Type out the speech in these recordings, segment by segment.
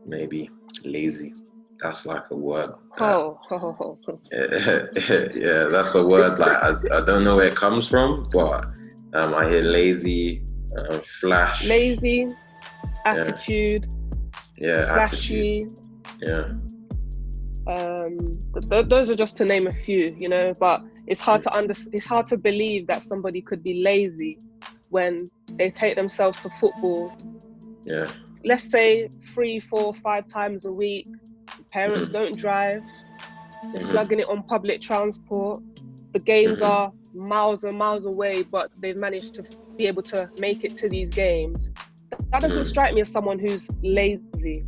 maybe lazy. That's like a word that, Oh, yeah, that's a word like I don't know where it comes from, but I hear lazy, flash, lazy, yeah, attitude, yeah, attitude, flashy. yeah, Those are just to name a few, you know. But it's hard to it's hard to believe that somebody could be lazy when they take themselves to football. yeah. Let's say 3, 4, 5 times a week. Parents don't drive. They're slugging it on public transport. The games are miles and miles away, but they've managed to be able to make it to these games. That doesn't strike me as someone who's lazy.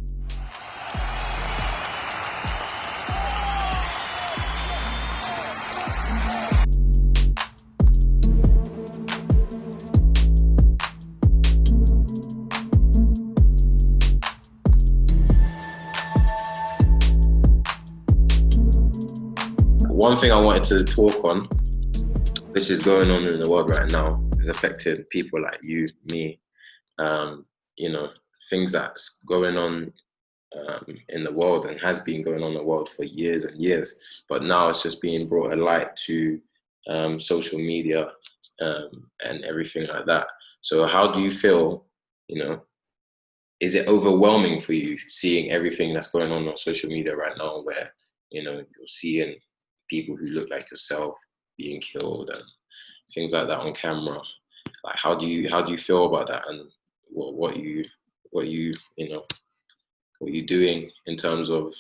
One thing I wanted to talk on, which is going on in the world right now, is affecting people like you, me. You know, things that's going on in the world and has been going on in the world for years and years, but now it's just being brought to light to social media and everything like that. So how do you feel, you know, is it overwhelming for you seeing everything that's going on social media right now, where, you know, you're seeing people who look like yourself being killed and things like that on camera? Like, how do you feel about that, and what you you know, what you're doing in terms of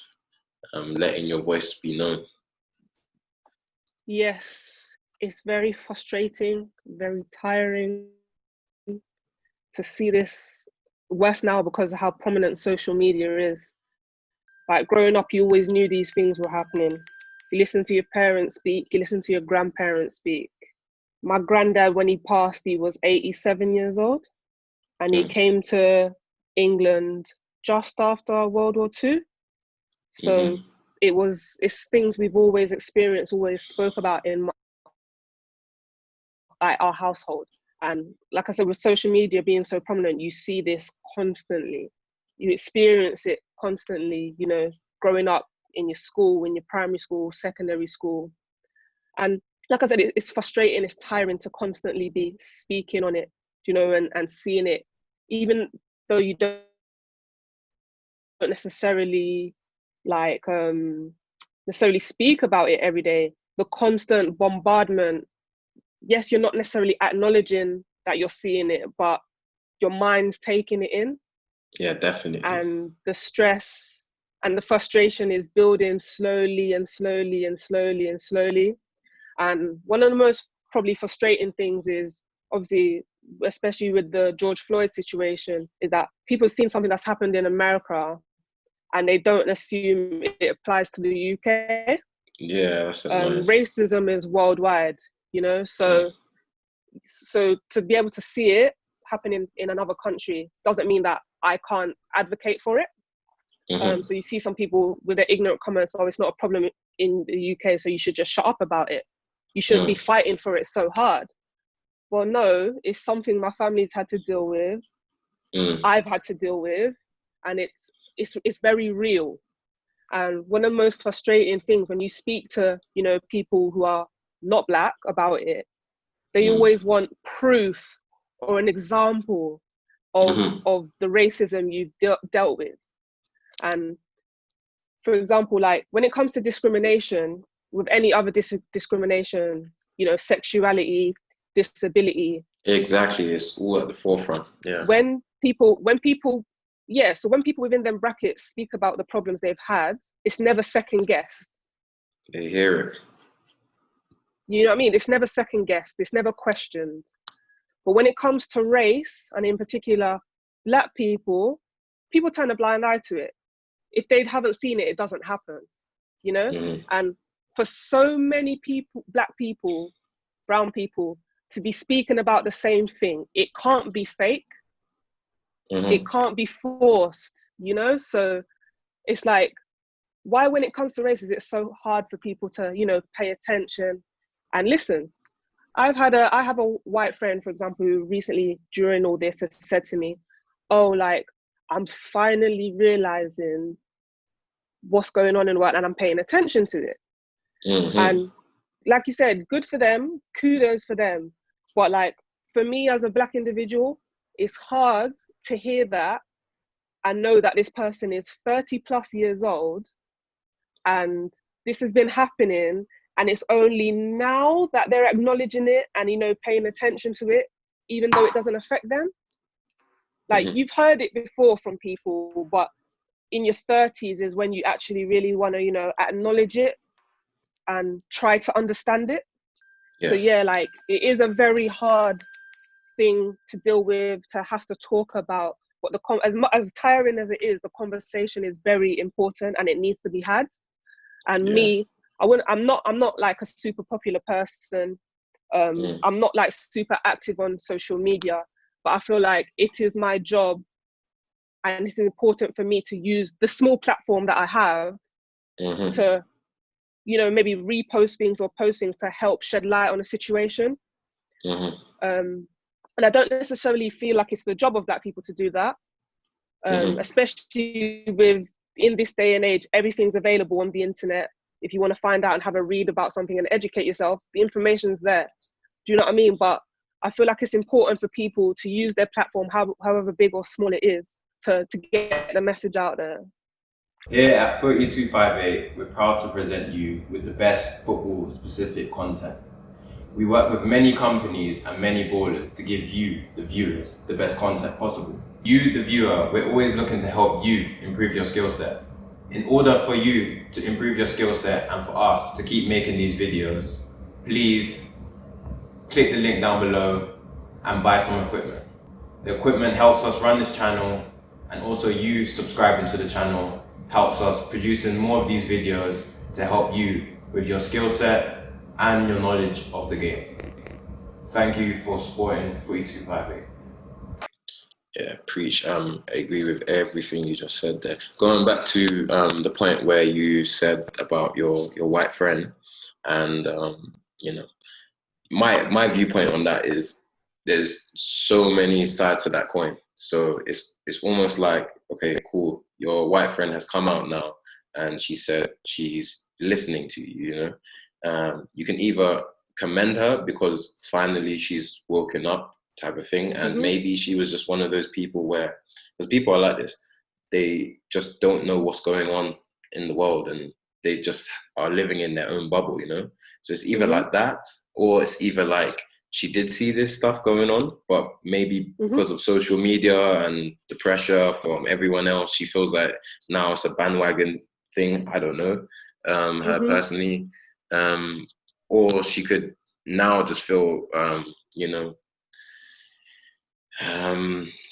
letting your voice be known? Yes, it's very frustrating, very tiring to see this. Worse now because of how prominent social media is. Like growing up, you always knew these things were happening. You listen to your parents speak, you listen to your grandparents speak. My granddad, when he passed, he was 87 years old, and he came to England just after World War II. So it's things we've always experienced, always spoke about in like our household. And like I said, with social media being so prominent, you see this constantly. You experience it constantly, you know, growing up in your school, in your primary school, secondary school. And like I said, it's frustrating, it's tiring to constantly be speaking on it, you know, and seeing it, even though you don't necessarily like necessarily speak about it every day. The constant bombardment, yes, you're not necessarily acknowledging that you're seeing it, but your mind's taking it in. Yeah, definitely. And the stress and the frustration is building slowly and slowly and slowly and slowly. And one of the most probably frustrating things is, obviously, especially with the George Floyd situation, is that people have seen something that's happened in America and they don't assume it applies to the UK. Yeah, that's annoying. Racism is worldwide, you know, so to be able to see it happening in another country doesn't mean that I can't advocate for it. So you see some people with their ignorant comments, oh, it's not a problem in the UK, so you should just shut up about it. You shouldn't be fighting for it so hard. Well, no, it's something my family's had to deal with. I've had to deal with, and it's very real. And one of the most frustrating things when you speak to, you know, people who are not Black about it, they always want proof or an example of the racism you've dealt with. And for example, like when it comes to discrimination, with any other discrimination, you know, sexuality, disability. Exactly, it's all at the forefront. Yeah. So when people within them brackets speak about the problems they've had, it's never second guessed. They hear it. You know what I mean? It's never second guessed. It's never questioned. But when it comes to race, and in particular Black people turn a blind eye to it. If they haven't seen it, it doesn't happen, you know? And for so many people, Black people, brown people, to be speaking about the same thing, it can't be fake. It can't be forced, you know? So it's like, why when it comes to race is it so hard for people to, you know, pay attention and listen? I have a white friend, for example, who recently during all this has said to me, oh, like, I'm finally realizing what's going on in the world, and I'm paying attention to it. And like you said, good for them, kudos for them. But like, for me as a Black individual, it's hard to hear that and know that this person is 30 plus years old and this has been happening, and it's only now that they're acknowledging it and, you know, paying attention to it, even though it doesn't affect them. Like, you've heard it before from people, but in your 30s is when you actually really want to, you know, acknowledge it and try to understand it. So yeah, like, it is a very hard thing to deal with, to have to talk about. But as tiring as it is, the conversation is very important and it needs to be had. And me, I'm not like a super popular person. I'm not like super active on social media, but I feel like it is my job and it's important for me to use the small platform that I have to, you know, maybe repost things or post things to help shed light on a situation. And I don't necessarily feel like it's the job of Black people to do that, especially with, in this day and age, everything's available on the internet. If you want to find out and have a read about something and educate yourself, the information's there. Do you know what I mean? But I feel like it's important for people to use their platform, however big or small it is, to get the message out there. Here at 3258, we're proud to present you with the best football-specific content. We work with many companies and many ballers to give you, the viewers, the best content possible. You, the viewer, we're always looking to help you improve your skill set. In order for you to improve your skill set and for us to keep making these videos, please click the link down below and buy some equipment. The equipment helps us run this channel, and also you subscribing to the channel helps us producing more of these videos to help you with your skill set and your knowledge of the game. Thank you for supporting 3258. Yeah, preach. I agree with everything you just said there. Going back to the point where you said about your white friend, and you know, my viewpoint on that is there's so many sides to that coin. So it's almost like, okay, cool, your white friend has come out now, and she said she's listening to you. You know, you can either commend her because finally she's woken up, type of thing, and maybe she was just one of those people where, because people are like this, they just don't know what's going on in the world and they just are living in their own bubble, you know. So it's either like that, or it's either like she did see this stuff going on, but maybe because of social media and the pressure from everyone else, she feels like now it's a bandwagon thing. I don't know, her personally, or she could now just feel, you know,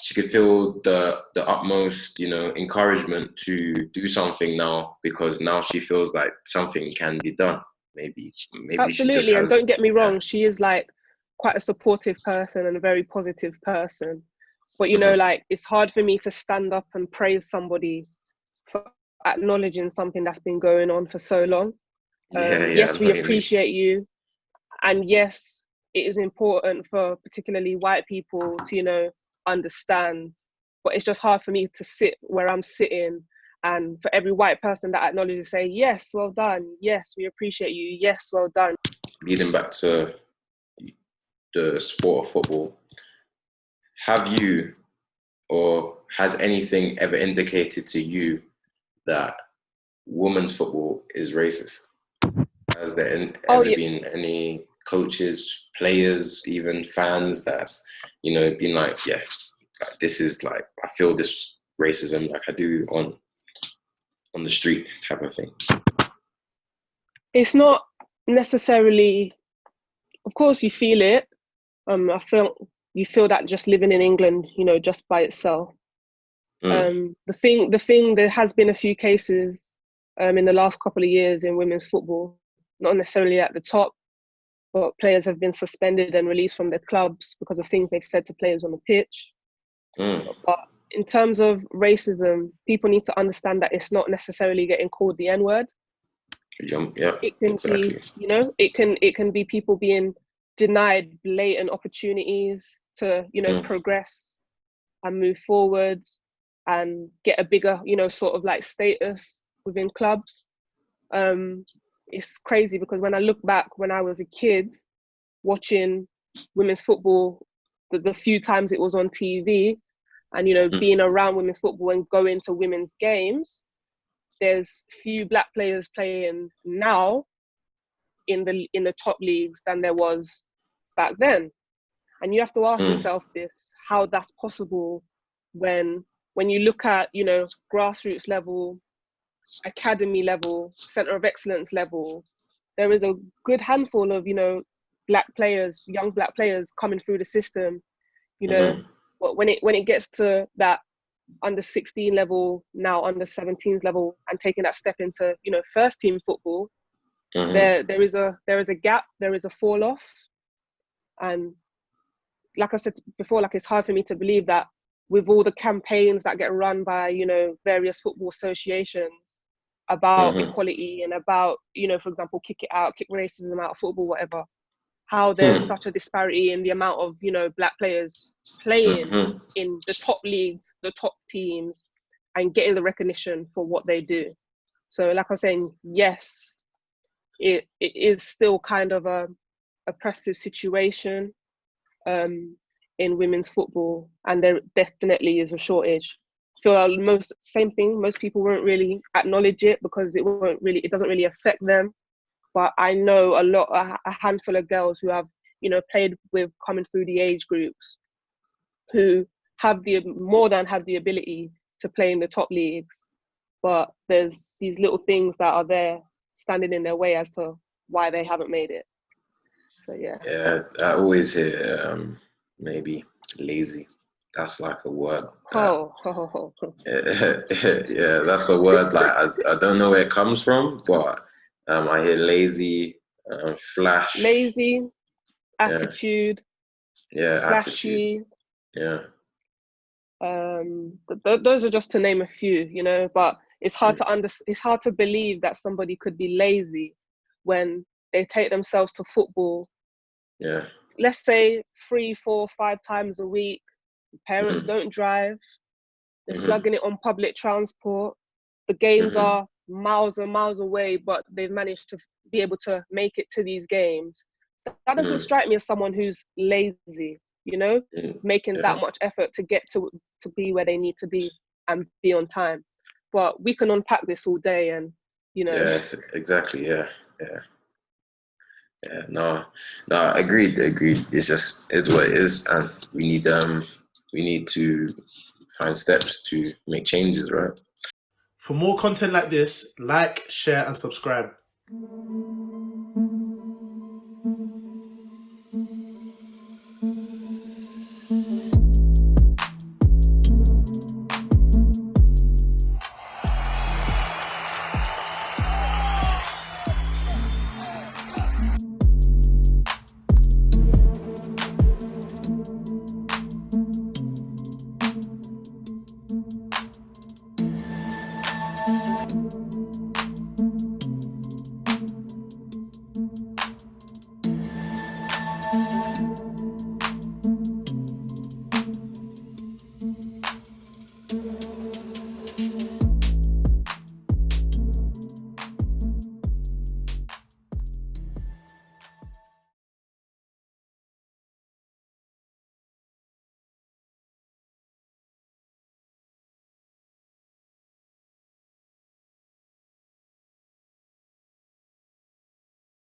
she could feel the utmost, you know, encouragement to do something now, because now she feels like something can be done. Maybe Absolutely. she just has, and don't get me wrong, she is like quite a supportive person and a very positive person. But you know, like, it's hard for me to stand up and praise somebody for acknowledging something that's been going on for so long. Yes, we appreciate you, and yes, it is important for particularly white people to, you know, understand. But it's just hard for me to sit where I'm sitting, and for every white person that acknowledges, say, yes, well done, yes, we appreciate you, yes, well done. Leading back to the sport of football, have you, or has anything ever indicated to you that women's football is racist? Has there ever been any coaches, players, even fans that's, you know, been like, yeah, this is like, I feel this racism like I do on the street, type of thing? It's not necessarily, of course you feel it. I feel you feel that just living in England, you know, just by itself. The thing, there has been a few cases in the last couple of years in women's football, not necessarily at the top, but players have been suspended and released from their clubs because of things they've said to players on the pitch. But in terms of racism, people need to understand that it's not necessarily getting called the N-word. Yeah, it can be, you know, it can be people being denied blatant opportunities to, you know, progress and move forwards. and get a bigger, you know, sort of like status within clubs. It's crazy because when I look back when I was a kid watching women's football, the few times it was on TV, and, you know, being around women's football and going to women's games, there's few black players playing now in the top leagues than there was back then. And you have to ask yourself this, how that's possible when you look at, you know, grassroots level, academy level, center of excellence level, there is a good handful of, you know, black players, young black players coming through the system, you know. But when it gets to that under 16 level, now under 17s level, and taking that step into, you know, first team football, there is a gap, there is a fall off. And like I said before, like, it's hard for me to believe that with all the campaigns that get run by, you know, various football associations about equality and about, you know, for example, kick it out, kick racism out of football, whatever, how there's such a disparity in the amount of, you know, black players playing in the top leagues, the top teams, and getting the recognition for what they do. So like I was saying, yes, it is still kind of a oppressive situation in women's football, and there definitely is a shortage. I feel like same thing, most people won't really acknowledge it because it doesn't really affect them. But I know a handful of girls who have, you know, played with coming through the age groups, who have more than have the ability to play in the top leagues, but there's these little things that are there standing in their way as to why they haven't made it. So yeah. Yeah, I always hear maybe lazy. That's like a word. Yeah, that's a word. Like I don't know where it comes from, but I hear lazy, flash, lazy, attitude, flashy. Attitude. Yeah. Those are just to name a few, you know. But it's hard it's hard to believe that somebody could be lazy when they take themselves to football. Yeah. Let's say 3, 4, 5 times a week. Parents don't drive. They're slugging it on public transport. The games are miles and miles away, but they've managed to be able to make it to these games. That doesn't strike me as someone who's lazy, you know, making that much effort to get to be where they need to be and be on time. But we can unpack this all day, and, you know. Yes, exactly. Yeah. No, agreed. It's what it is, and we need to find steps to make changes, right? For more content like this, like, share, and subscribe.